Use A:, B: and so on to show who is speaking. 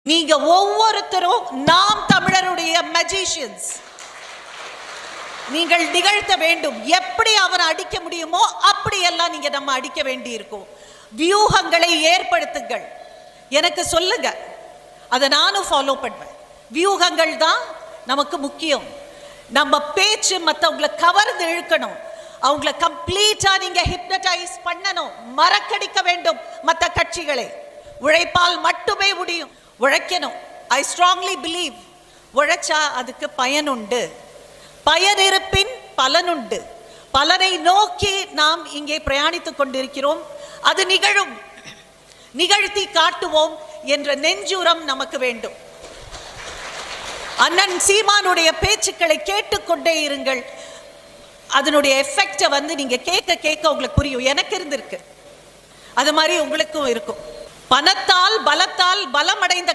A: நீங்க ஒவ்வொருத்தரும் நாம் தமிழருடைய மேஜிஷியன்ஸ். நீங்கள் நிகழ்த்த வேண்டும். எப்படி அவனை அடிக்க முடியுமோ அப்படியெல்லாம் நீங்க நம்ம அடிக்க வேண்டி இருக்கும். வியூகங்களை ஏற்படுத்துங்கள். எனக்கு சொல்லுங்க, அதை நானும் ஃபாலோ பண்ணுவேன். வியூகங்கள் தான் நமக்கு முக்கியம். நம்ம பேச்சு மற்றவங்களை கவர்ந்து இழுக்கணும். அவங்கள கம்ப்ளீட்டா நீங்க ஹிப்னடைஸ் பண்ணணும். மறக்கடிக்க வேண்டும் மற்ற கட்சிகளை. உழைப்பால் மட்டுமே முடியும். உழைக்கணும். ஐ ஸ்ட்ராங்லி பிலீவ் உழைச்சா அதுக்கு பயனுண்டு. பயன் இருப்பின் பலனுண்டு. பலனை நோக்கி நாம் இங்கே பிரயாணித்துக் கொண்டிருக்கிறோம். அது நிகழும். நிகழ்த்தி காட்டுவோம் என்ற நெஞ்சுரம் நமக்கு வேண்டும். அண்ணன் சீமானுடைய பேச்சுக்களை கேட்டுக்கொண்டே இருங்கள். அதனுடைய எஃபெக்டை நீங்க கேட்க கேட்க உங்களுக்கு புரியும். எனக்கு இருந்திருக்கு, அது மாதிரி உங்களுக்கும் இருக்கும். பணத்தால் பலத்தால் பலமடைந்த